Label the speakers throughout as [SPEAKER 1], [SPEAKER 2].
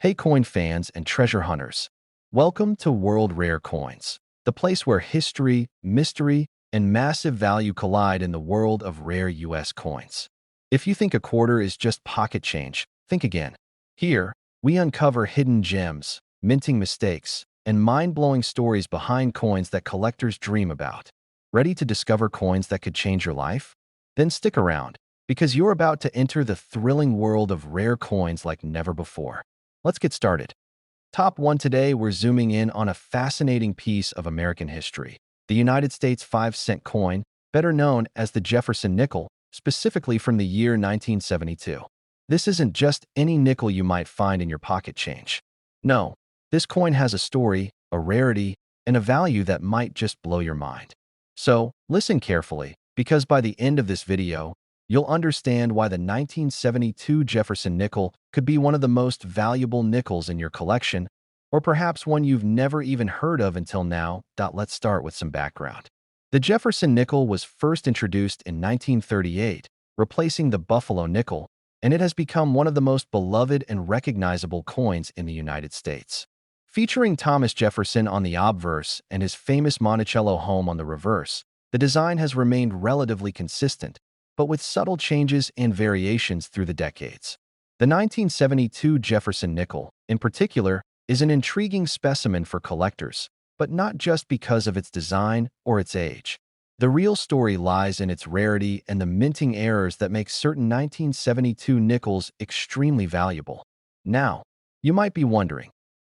[SPEAKER 1] Hey coin fans and treasure hunters, welcome to World Rare Coins, the place where history, mystery, and massive value collide in the world of rare US coins. If you think a quarter is just pocket change, think again. Here, we uncover hidden gems, minting mistakes, and mind-blowing stories behind coins that collectors dream about. Ready to discover coins that could change your life? Then stick around, because you're about to enter the thrilling world of rare coins like never before. Let's get started. Top 1 today, we're zooming in on a fascinating piece of American history. The United States 5-cent coin, better known as the Jefferson nickel, specifically from the year 1972. This isn't just any nickel you might find in your pocket change. No, this coin has a story, a rarity, and a value that might just blow your mind. So, listen carefully, because by the end of this video, you'll understand why the 1972 Jefferson nickel could be one of the most valuable nickels in your collection, or perhaps one you've never even heard of until now. Let's start with some background. The Jefferson nickel was first introduced in 1938, replacing the Buffalo nickel, and it has become one of the most beloved and recognizable coins in the United States. Featuring Thomas Jefferson on the obverse and his famous Monticello home on the reverse, the design has remained relatively consistent, but with subtle changes and variations through the decades. The 1972 Jefferson nickel, in particular, is an intriguing specimen for collectors, but not just because of its design or its age. The real story lies in its rarity and the minting errors that make certain 1972 nickels extremely valuable. Now, you might be wondering,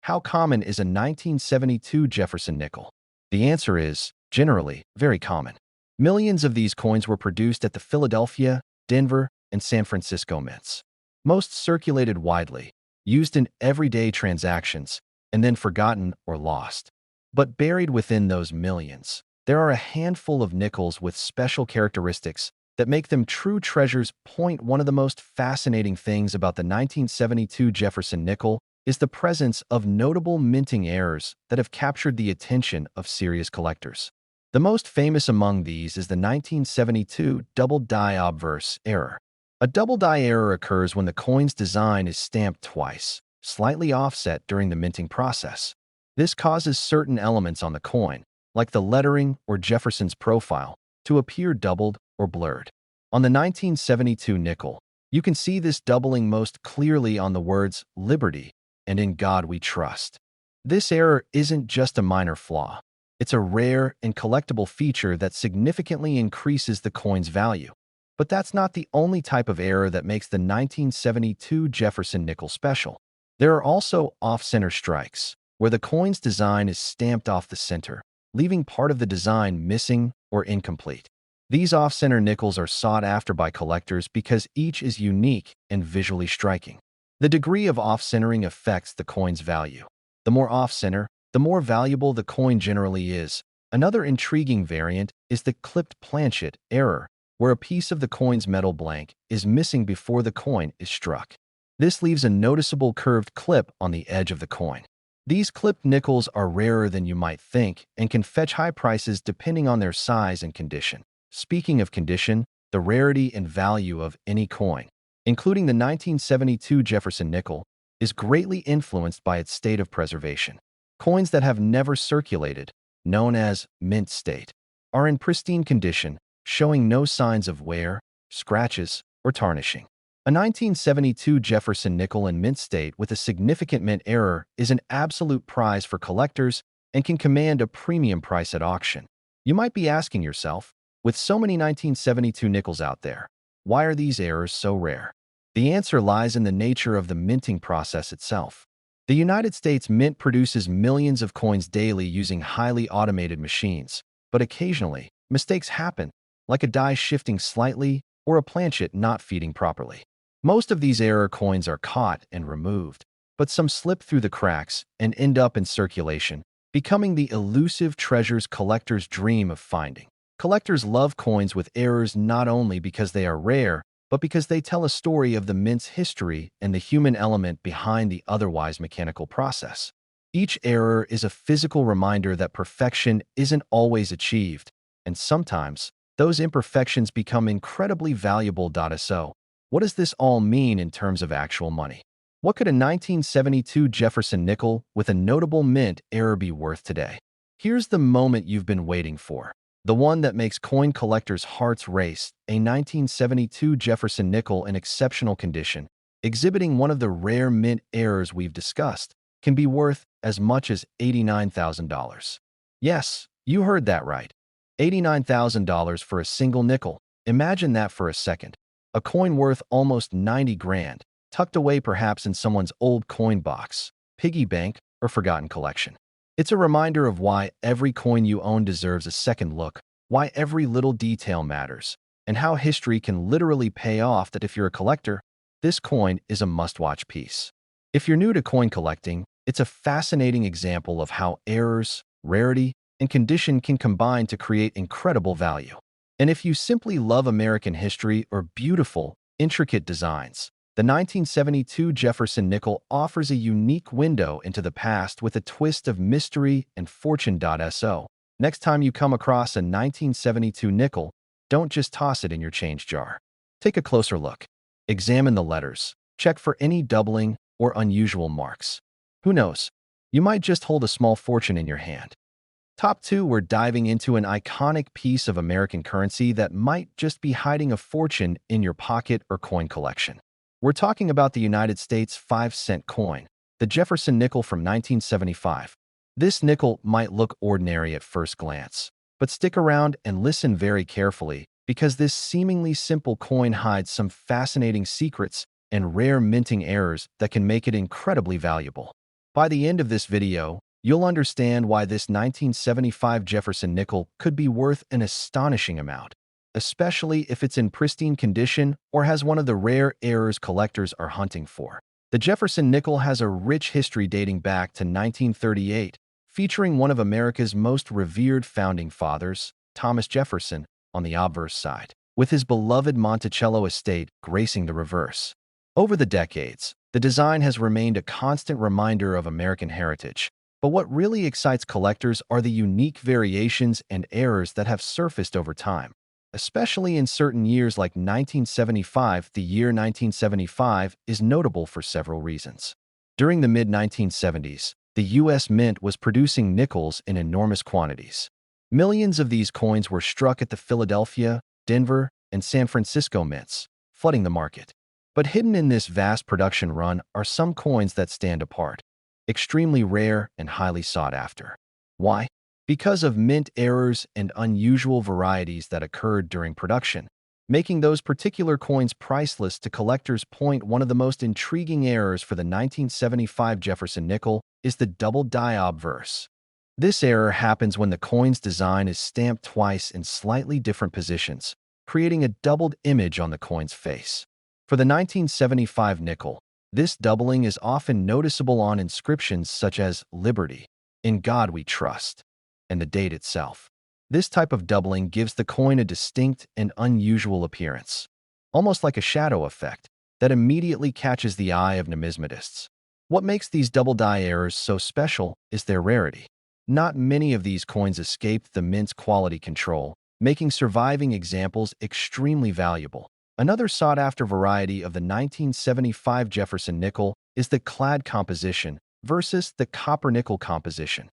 [SPEAKER 1] how common is a 1972 Jefferson nickel? The answer is, generally, very common. Millions of these coins were produced at the Philadelphia, Denver, and San Francisco mints. Most circulated widely, used in everyday transactions, and then forgotten or lost. But buried within those millions, there are a handful of nickels with special characteristics that make them true treasures. One of the most fascinating things about the 1972 Jefferson nickel is the presence of notable minting errors that have captured the attention of serious collectors. The most famous among these is the 1972 double die obverse error. A double die error occurs when the coin's design is stamped twice, slightly offset during the minting process. This causes certain elements on the coin, like the lettering or Jefferson's profile, to appear doubled or blurred. On the 1972 nickel, you can see this doubling most clearly on the words "Liberty" and "In God We Trust." This error isn't just a minor flaw. It's a rare and collectible feature that significantly increases the coin's value. But that's not the only type of error that makes the 1972 Jefferson nickel special. There are also off-center strikes, where the coin's design is stamped off the center, leaving part of the design missing or incomplete. These off-center nickels are sought after by collectors because each is unique and visually striking. The degree of off-centering affects the coin's value. The more off-center, the more valuable the coin generally is. Another intriguing variant is the clipped planchet error, where a piece of the coin's metal blank is missing before the coin is struck. This leaves a noticeable curved clip on the edge of the coin. These clipped nickels are rarer than you might think and can fetch high prices depending on their size and condition. Speaking of condition, the rarity and value of any coin, including the 1972 Jefferson nickel, is greatly influenced by its state of preservation. Coins that have never circulated, known as mint state, are in pristine condition, showing no signs of wear, scratches, or tarnishing. A 1972 Jefferson nickel in mint state with a significant mint error is an absolute prize for collectors and can command a premium price at auction. You might be asking yourself, with so many 1972 nickels out there, why are these errors so rare? The answer lies in the nature of the minting process itself. The United States Mint produces millions of coins daily using highly automated machines, but occasionally, mistakes happen, like a die shifting slightly or a planchet not feeding properly. Most of these error coins are caught and removed, but some slip through the cracks and end up in circulation, becoming the elusive treasures collectors dream of finding. Collectors love coins with errors not only because they are rare, but because they tell a story of the mint's history and the human element behind the otherwise mechanical process. Each error is a physical reminder that perfection isn't always achieved, and sometimes those imperfections become incredibly valuable. So, what does this all mean in terms of actual money? What could a 1972 Jefferson nickel with a notable mint error be worth today? Here's the moment you've been waiting for. The one that makes coin collectors' hearts race, a 1972 Jefferson nickel in exceptional condition, exhibiting one of the rare mint errors we've discussed, can be worth as much as $89,000. Yes, you heard that right. $89,000 for a single nickel. Imagine that for a second. A coin worth almost 90 grand, tucked away perhaps in someone's old coin box, piggy bank, or forgotten collection. It's a reminder of why every coin you own deserves a second look, why every little detail matters, and how history can literally pay off that if you're a collector, this coin is a must-watch piece. If you're new to coin collecting, it's a fascinating example of how errors, rarity, and condition can combine to create incredible value. And if you simply love American history or beautiful, intricate designs, the 1972 Jefferson nickel offers a unique window into the past with a twist of mystery and fortune.so. Next time you come across a 1972 nickel, don't just toss it in your change jar. Take a closer look. Examine the letters. Check for any doubling or unusual marks. Who knows? You might just hold a small fortune in your hand. Top 2, we're diving into an iconic piece of American currency that might just be hiding a fortune in your pocket or coin collection. We're talking about the United States 5-cent coin, the Jefferson nickel from 1975. This nickel might look ordinary at first glance, but stick around and listen very carefully because this seemingly simple coin hides some fascinating secrets and rare minting errors that can make it incredibly valuable. By the end of this video, you'll understand why this 1975 Jefferson nickel could be worth an astonishing amount, especially if it's in pristine condition or has one of the rare errors collectors are hunting for. The Jefferson nickel has a rich history dating back to 1938, featuring one of America's most revered founding fathers, Thomas Jefferson, on the obverse side, with his beloved Monticello estate gracing the reverse. Over the decades, the design has remained a constant reminder of American heritage. But what really excites collectors are the unique variations and errors that have surfaced over time. Especially in certain years like 1975, the year 1975 is notable for several reasons. During the mid-1970s, the U.S. Mint was producing nickels in enormous quantities. Millions of these coins were struck at the Philadelphia, Denver, and San Francisco mints, flooding the market. But hidden in this vast production run are some coins that stand apart, extremely rare and highly sought after. Why? Because of mint errors and unusual varieties that occurred during production, making those particular coins priceless to collectors. One of the most intriguing errors for the 1975 Jefferson nickel is the double die obverse. This error happens when the coin's design is stamped twice in slightly different positions, creating a doubled image on the coin's face. For the 1975 nickel, this doubling is often noticeable on inscriptions such as Liberty, In God We Trust, and the date itself. This type of doubling gives the coin a distinct and unusual appearance, almost like a shadow effect, that immediately catches the eye of numismatists. What makes these double die errors so special is their rarity. Not many of these coins escaped the mint's quality control, making surviving examples extremely valuable. Another sought-after variety of the 1975 Jefferson nickel is the clad composition versus the copper-nickel composition.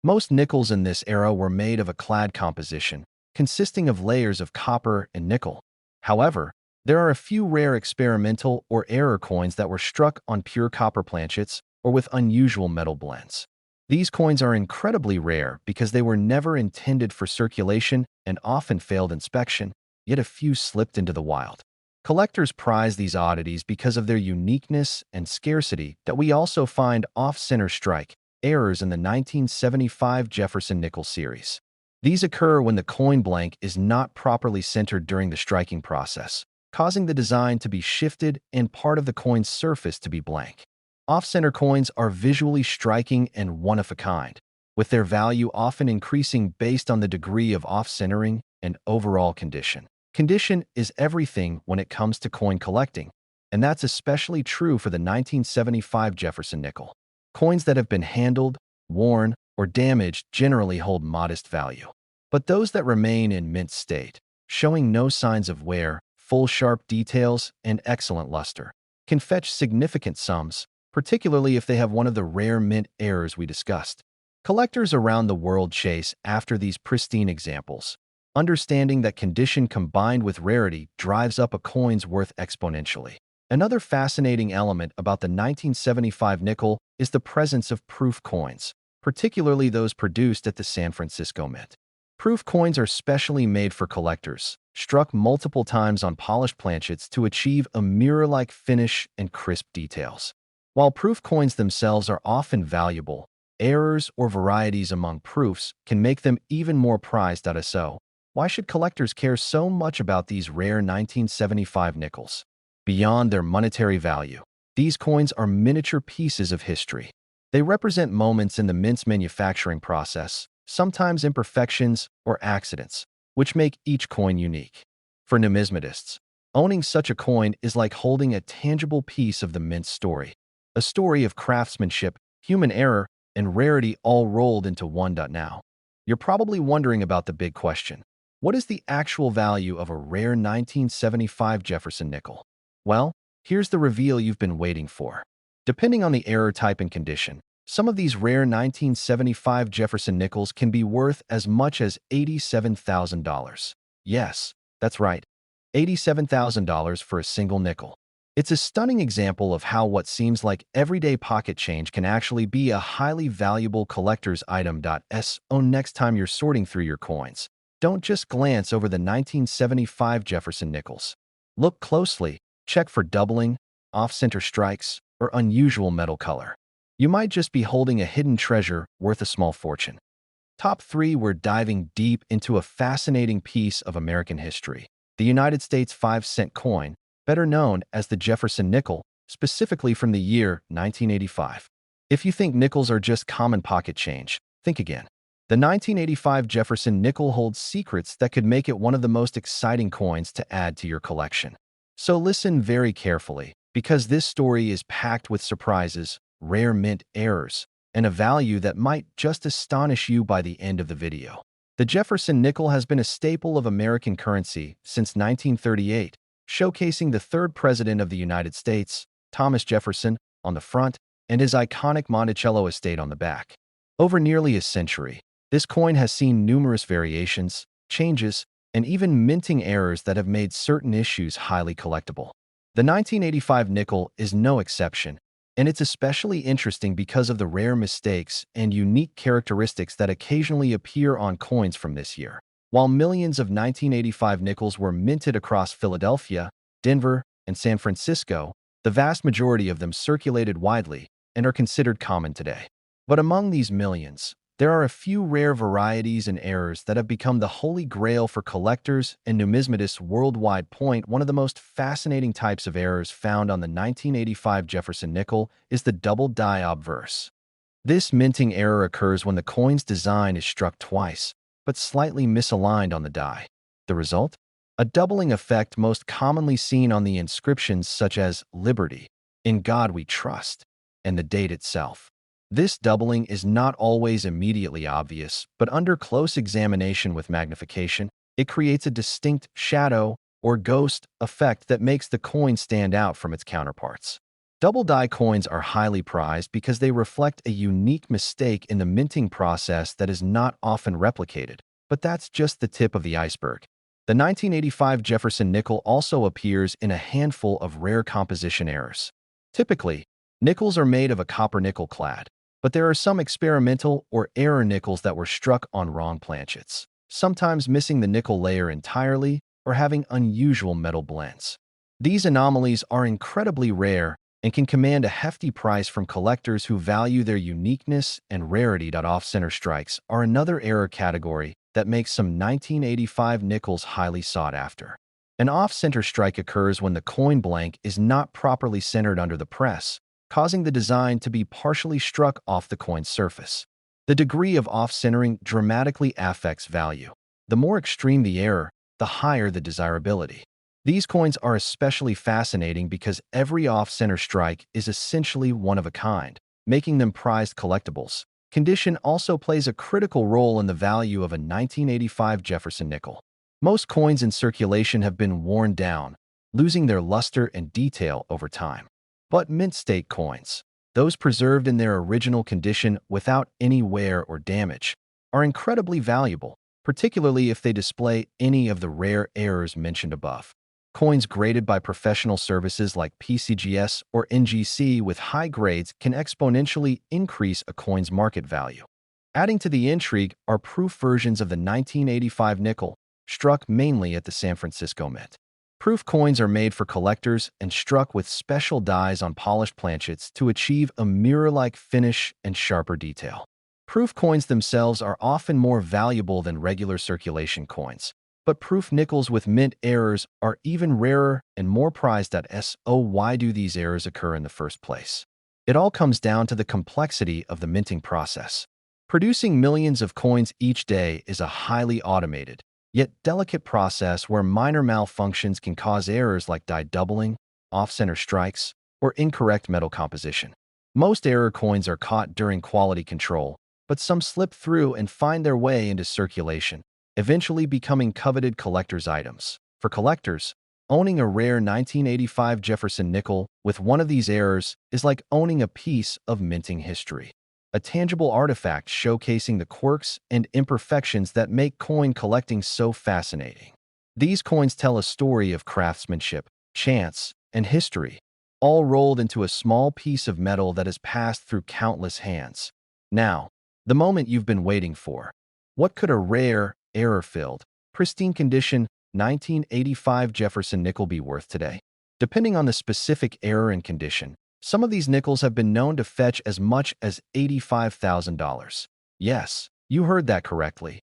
[SPEAKER 1] Most nickels in this era were made of a clad composition, consisting of layers of copper and nickel. However, there are a few rare experimental or error coins that were struck on pure copper planchets or with unusual metal blends. These coins are incredibly rare because they were never intended for circulation and often failed inspection, yet a few slipped into the wild. Collectors prize these oddities because of their uniqueness and scarcity. That we also find off-center strike errors in the 1975 Jefferson nickel series. These occur when the coin blank is not properly centered during the striking process, causing the design to be shifted and part of the coin's surface to be blank. Off-center coins are visually striking and one of a kind, with their value often increasing based on the degree of off-centering and overall condition. Condition is everything when it comes to coin collecting, and that's especially true for the 1975 Jefferson nickel. Coins that have been handled, worn, or damaged generally hold modest value. But those that remain in mint state, showing no signs of wear, full sharp details, and excellent luster, can fetch significant sums, particularly if they have one of the rare mint errors we discussed. Collectors around the world chase after these pristine examples, understanding that condition combined with rarity drives up a coin's worth exponentially. Another fascinating element about the 1975 nickel is the presence of proof coins, particularly those produced at the San Francisco Mint. Proof coins are specially made for collectors, struck multiple times on polished planchets to achieve a mirror-like finish and crisp details. While proof coins themselves are often valuable, errors or varieties among proofs can make them even more prized. So, why should collectors care so much about these rare 1975 nickels? Beyond their monetary value, these coins are miniature pieces of history. They represent moments in the mint's manufacturing process, sometimes imperfections or accidents, which make each coin unique. For numismatists, owning such a coin is like holding a tangible piece of the mint's story, a story of craftsmanship, human error, and rarity all rolled into one. Now, you're probably wondering about the big question. What is the actual value of a rare 1975 Jefferson nickel? Well, here's the reveal you've been waiting for. Depending on the error type and condition, some of these rare 1975 Jefferson nickels can be worth as much as $87,000. Yes, that's right, $87,000 for a single nickel. It's a stunning example of how what seems like everyday pocket change can actually be a highly valuable collector's item. So next time you're sorting through your coins, don't just glance over the 1975 Jefferson nickels. Look closely, check for doubling, off-center strikes, or unusual metal color. You might just be holding a hidden treasure worth a small fortune. Top 3, we're diving deep into a fascinating piece of American history. The United States 5-cent coin, better known as the Jefferson nickel, specifically from the year 1985. If you think nickels are just common pocket change, think again. The 1985 Jefferson nickel holds secrets that could make it one of the most exciting coins to add to your collection. So listen very carefully, because this story is packed with surprises, rare mint errors, and a value that might just astonish you by the end of the video. The Jefferson nickel has been a staple of American currency since 1938, showcasing the third president of the United States, Thomas Jefferson, on the front, and his iconic Monticello estate on the back. Over nearly a century, this coin has seen numerous variations, changes, and even minting errors that have made certain issues highly collectible. The 1985 nickel is no exception, and it's especially interesting because of the rare mistakes and unique characteristics that occasionally appear on coins from this year. While millions of 1985 nickels were minted across Philadelphia, Denver, and San Francisco, the vast majority of them circulated widely and are considered common today. But among these millions, there are a few rare varieties and errors that have become the holy grail for collectors and numismatists worldwide. One of the most fascinating types of errors found on the 1985 Jefferson nickel is the double die obverse. This minting error occurs when the coin's design is struck twice, but slightly misaligned on the die. The result? A doubling effect most commonly seen on the inscriptions such as Liberty, In God We Trust, and the date itself. This doubling is not always immediately obvious, but under close examination with magnification, it creates a distinct shadow or ghost effect that makes the coin stand out from its counterparts. Double die coins are highly prized because they reflect a unique mistake in the minting process that is not often replicated, but that's just the tip of the iceberg. The 1985 Jefferson nickel also appears in a handful of rare composition errors. Typically, nickels are made of a copper-nickel clad, but there are some experimental or error nickels that were struck on wrong planchets, sometimes missing the nickel layer entirely or having unusual metal blends. These anomalies are incredibly rare and can command a hefty price from collectors who value their uniqueness and rarity. Off-center strikes are another error category that makes some 1985 nickels highly sought after. An off-center strike occurs when the coin blank is not properly centered under the press, causing the design to be partially struck off the coin's surface. The degree of off-centering dramatically affects value. The more extreme the error, the higher the desirability. These coins are especially fascinating because every off-center strike is essentially one of a kind, making them prized collectibles. Condition also plays a critical role in the value of a 1985 Jefferson nickel. Most coins in circulation have been worn down, losing their luster and detail over time. But mint state coins, those preserved in their original condition without any wear or damage, are incredibly valuable, particularly if they display any of the rare errors mentioned above. Coins graded by professional services like PCGS or NGC with high grades can exponentially increase a coin's market value. Adding to the intrigue are proof versions of the 1985 nickel, struck mainly at the San Francisco Mint. Proof coins are made for collectors and struck with special dies on polished planchets to achieve a mirror-like finish and sharper detail. Proof coins themselves are often more valuable than regular circulation coins, but proof nickels with mint errors are even rarer and more prized. So why do these errors occur in the first place? It all comes down to the complexity of the minting process. Producing millions of coins each day is a highly automated, yet delicate process where minor malfunctions can cause errors like die doubling, off-center strikes, or incorrect metal composition. Most error coins are caught during quality control, but some slip through and find their way into circulation, eventually becoming coveted collector's items. For collectors, owning a rare 1985 Jefferson nickel with one of these errors is like owning a piece of minting history, a tangible artifact showcasing the quirks and imperfections that make coin collecting so fascinating. These coins tell a story of craftsmanship, chance, and history, all rolled into a small piece of metal that has passed through countless hands. Now, the moment you've been waiting for. What could a rare, error-filled, pristine condition 1985 Jefferson nickel be worth today? Depending on the specific error and condition, some of these nickels have been known to fetch as much as $85,000. Yes, you heard that correctly.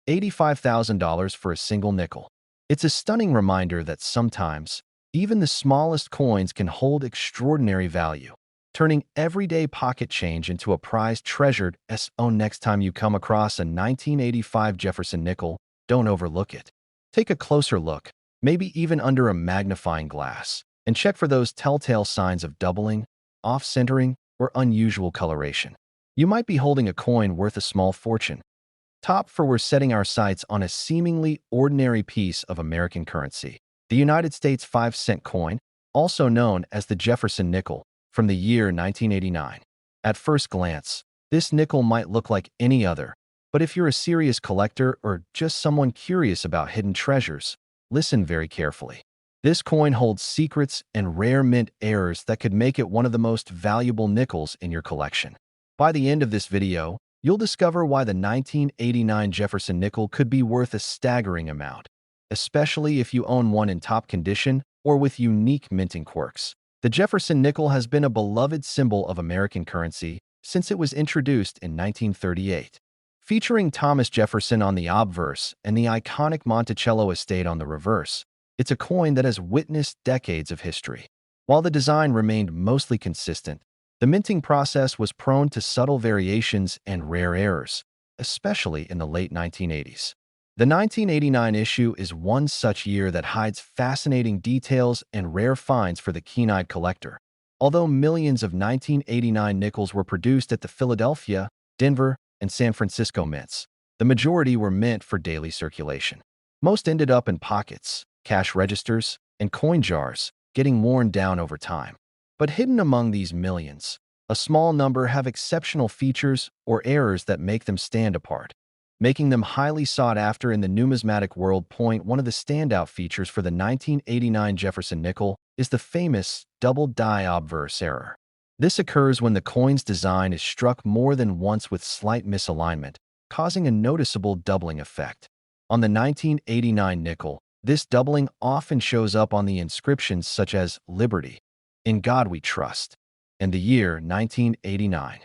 [SPEAKER 1] $85,000 for a single nickel. It's a stunning reminder that sometimes, even the smallest coins can hold extraordinary value, turning everyday pocket change into a prized treasured so next time you come across a 1985 Jefferson nickel, don't overlook it. Take a closer look, maybe even under a magnifying glass, and check for those telltale signs of doubling, off-centering, or unusual coloration. You might be holding a coin worth a small fortune. We're setting our sights on a seemingly ordinary piece of American currency, the United States 5-cent coin, also known as the Jefferson nickel, from the year 1989. At first glance, this nickel might look like any other, but if you're a serious collector or just someone curious about hidden treasures, listen very carefully. This coin holds secrets and rare mint errors that could make it one of the most valuable nickels in your collection. By the end of this video, you'll discover why the 1989 Jefferson nickel could be worth a staggering amount, especially if you own one in top condition or with unique minting quirks. The Jefferson nickel has been a beloved symbol of American currency since it was introduced in 1938. Featuring Thomas Jefferson on the obverse and the iconic Monticello estate on the reverse, it's a coin that has witnessed decades of history. While the design remained mostly consistent, the minting process was prone to subtle variations and rare errors, especially in the late 1980s. The 1989 issue is one such year that hides fascinating details and rare finds for the keen-eyed collector. Although millions of 1989 nickels were produced at the Philadelphia, Denver, and San Francisco mints, the majority were meant for daily circulation. Most ended up in pockets, cash registers, and coin jars, getting worn down over time. But hidden among these millions, a small number have exceptional features or errors that make them stand apart, making them highly sought after in the numismatic world. One of the standout features for the 1989 Jefferson nickel is the famous double die obverse error. This occurs when the coin's design is struck more than once with slight misalignment, causing a noticeable doubling effect. On the 1989 nickel, this doubling often shows up on the inscriptions such as Liberty, In God We Trust, and the year 1989.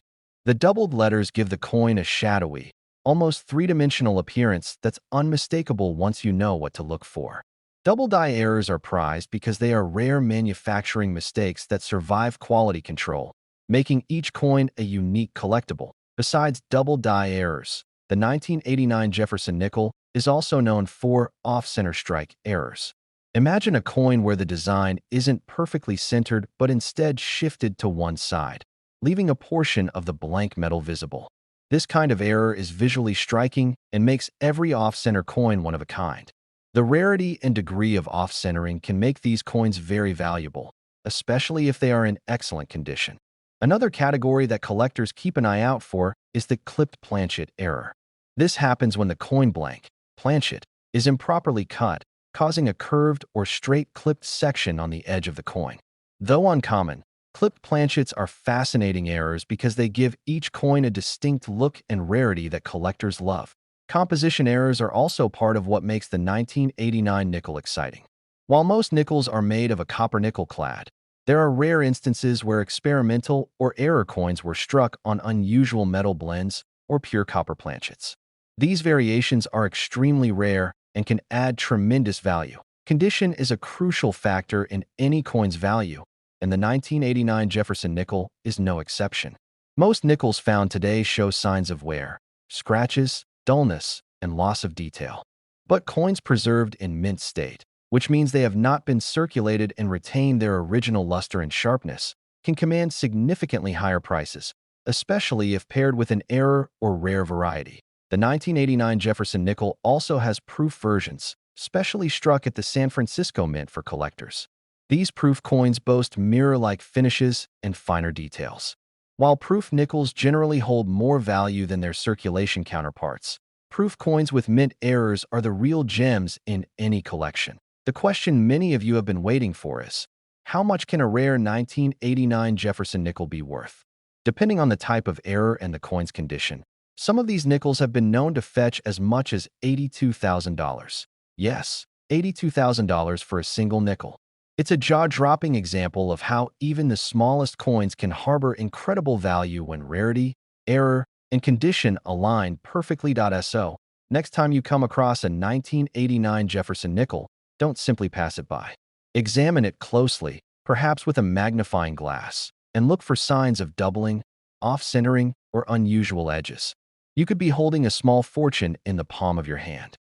[SPEAKER 1] The doubled letters give the coin a shadowy, almost three-dimensional appearance that's unmistakable once you know what to look for. Double die errors are prized because they are rare manufacturing mistakes that survive quality control, making each coin a unique collectible. Besides double die errors, the 1989 Jefferson nickel is also known for off-center strike errors. Imagine a coin where the design isn't perfectly centered but instead shifted to one side, leaving a portion of the blank metal visible. This kind of error is visually striking and makes every off-center coin one of a kind. The rarity and degree of off-centering can make these coins very valuable, especially if they are in excellent condition. Another category that collectors keep an eye out for is the clipped planchet error. This happens when the coin blank, planchet, is improperly cut, causing a curved or straight clipped section on the edge of the coin. Though uncommon, clipped planchets are fascinating errors because they give each coin a distinct look and rarity that collectors love. Composition errors are also part of what makes the 1989 nickel exciting. While most nickels are made of a copper-nickel clad, there are rare instances where experimental or error coins were struck on unusual metal blends or pure copper planchets. These variations are extremely rare and can add tremendous value. Condition is a crucial factor in any coin's value, and the 1989 Jefferson nickel is no exception. Most nickels found today show signs of wear, scratches, dullness, and loss of detail. But coins preserved in mint state, which means they have not been circulated and retain their original luster and sharpness, can command significantly higher prices, especially if paired with an error or rare variety. The 1989 Jefferson nickel also has proof versions, specially struck at the San Francisco Mint for collectors. These proof coins boast mirror-like finishes and finer details. While proof nickels generally hold more value than their circulation counterparts, proof coins with mint errors are the real gems in any collection. The question many of you have been waiting for is, how much can a rare 1989 Jefferson nickel be worth? Depending on the type of error and the coin's condition, some of these nickels have been known to fetch as much as $82,000. Yes, $82,000 for a single nickel. It's a jaw-dropping example of how even the smallest coins can harbor incredible value when rarity, error, and condition align perfectly. So, next time you come across a 1989 Jefferson nickel, don't simply pass it by. Examine it closely, perhaps with a magnifying glass, and look for signs of doubling, off-centering, or unusual edges. You could be holding a small fortune in the palm of your hand.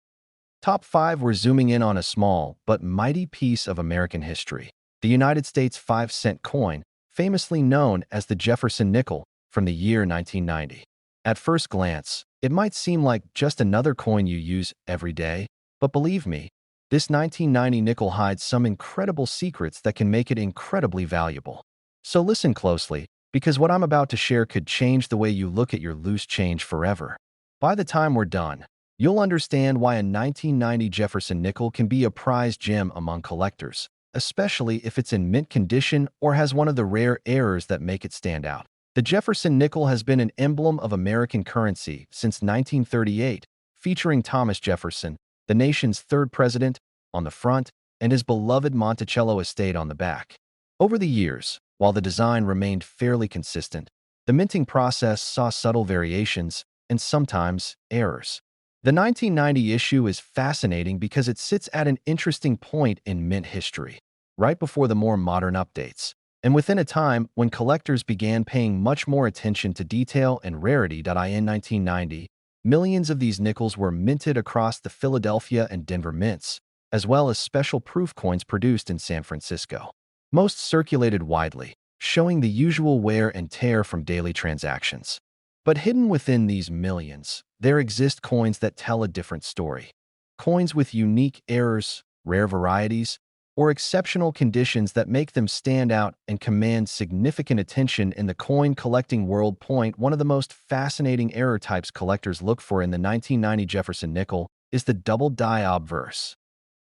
[SPEAKER 1] Top 5, we're zooming in on a small but mighty piece of American history. The United States 5-cent coin, famously known as the Jefferson nickel, from the year 1990. At first glance, it might seem like just another coin you use every day, but believe me, this 1990 nickel hides some incredible secrets that can make it incredibly valuable. So listen closely, because what I'm about to share could change the way you look at your loose change forever. By the time we're done, you'll understand why a 1990 Jefferson nickel can be a prized gem among collectors, especially if it's in mint condition or has one of the rare errors that make it stand out. The Jefferson nickel has been an emblem of American currency since 1938, featuring Thomas Jefferson, the nation's third president, on the front, and his beloved Monticello estate on the back. Over the years, while the design remained fairly consistent, the minting process saw subtle variations and sometimes errors. The 1990 issue is fascinating because it sits at an interesting point in mint history, right before the more modern updates, and within a time when collectors began paying much more attention to detail and rarity. In 1990, millions of these nickels were minted across the Philadelphia and Denver mints, as well as special proof coins produced in San Francisco. Most circulated widely, showing the usual wear and tear from daily transactions. But hidden within these millions, there exist coins that tell a different story. Coins with unique errors, rare varieties, or exceptional conditions that make them stand out and command significant attention in the coin collecting world. One of the most fascinating error types collectors look for in the 1990 Jefferson nickel is the double die obverse.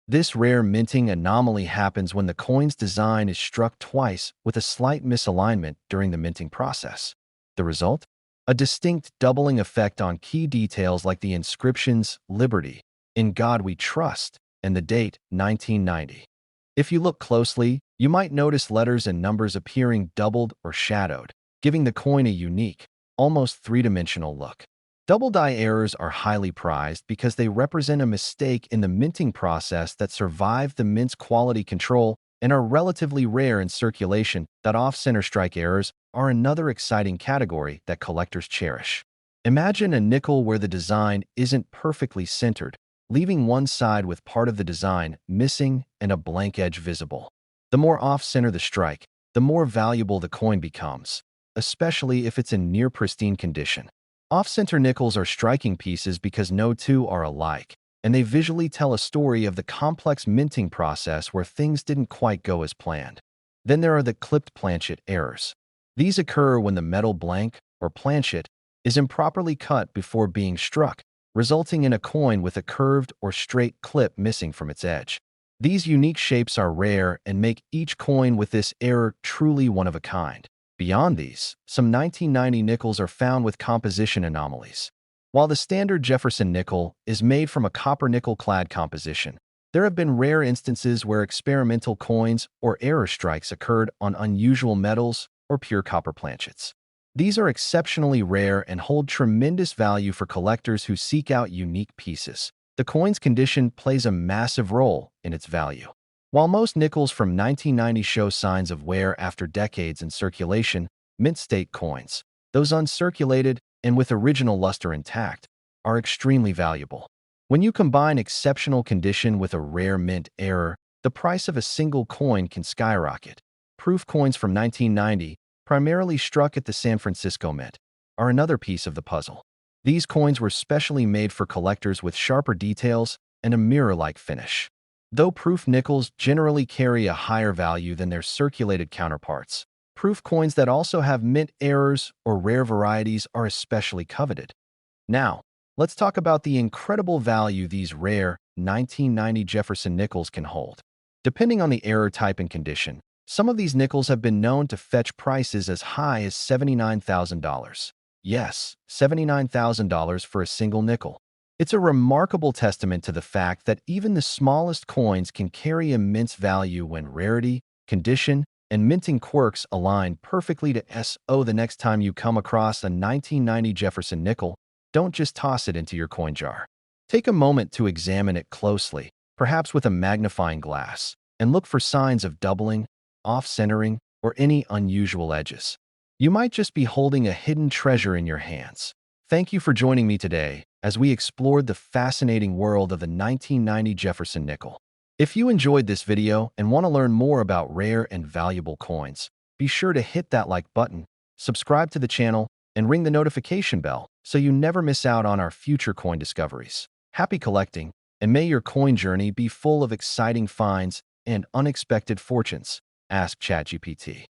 [SPEAKER 1] This rare minting anomaly happens when the coin's design is struck twice with a slight misalignment during the minting process. The result? A distinct doubling effect on key details like the inscriptions "Liberty," "In God We Trust," and the date 1990. If you look closely, you might notice letters and numbers appearing doubled or shadowed, giving the coin a unique, almost three-dimensional look. Double die errors are highly prized because they represent a mistake in the minting process that survived the mint's quality control and are relatively rare in circulation. Off-center strike errors are another exciting category that collectors cherish. Imagine a nickel where the design isn't perfectly centered, leaving one side with part of the design missing and a blank edge visible. The more off-center the strike, the more valuable the coin becomes, especially if it's in near-pristine condition. Off-center nickels are striking pieces because no two are alike, and they visually tell a story of the complex minting process where things didn't quite go as planned. Then there are the clipped planchet errors. These occur when the metal blank, or planchet, is improperly cut before being struck, resulting in a coin with a curved or straight clip missing from its edge. These unique shapes are rare and make each coin with this error truly one of a kind. Beyond these, some 1990 nickels are found with composition anomalies. While the standard Jefferson nickel is made from a copper-nickel clad composition, there have been rare instances where experimental coins or error strikes occurred on unusual metals or pure copper planchets. These are exceptionally rare and hold tremendous value for collectors who seek out unique pieces. The coin's condition plays a massive role in its value. While most nickels from 1990 show signs of wear after decades in circulation, mint-state coins, those uncirculated and with original luster intact, are extremely valuable. When you combine exceptional condition with a rare mint error, the price of a single coin can skyrocket. Proof coins from 1990, primarily struck at the San Francisco Mint, are another piece of the puzzle. These coins were specially made for collectors with sharper details and a mirror-like finish. Though proof nickels generally carry a higher value than their circulated counterparts, proof coins that also have mint errors or rare varieties are especially coveted. Now, let's talk about the incredible value these rare 1990 Jefferson nickels can hold. Depending on the error type and condition, some of these nickels have been known to fetch prices as high as $79,000. Yes, $79,000 for a single nickel. It's a remarkable testament to the fact that even the smallest coins can carry immense value when rarity, condition, and minting quirks align perfectly to SO. The next time you come across a 1990 Jefferson nickel, don't just toss it into your coin jar. Take a moment to examine it closely, perhaps with a magnifying glass, and look for signs of doubling, off-centering, or any unusual edges. You might just be holding a hidden treasure in your hands. Thank you for joining me today as we explored the fascinating world of the 1990 Jefferson nickel. If you enjoyed this video and want to learn more about rare and valuable coins, be sure to hit that like button, subscribe to the channel, and ring the notification bell so you never miss out on our future coin discoveries. Happy collecting, and may your coin journey be full of exciting finds and unexpected fortunes. Ask ChatGPT.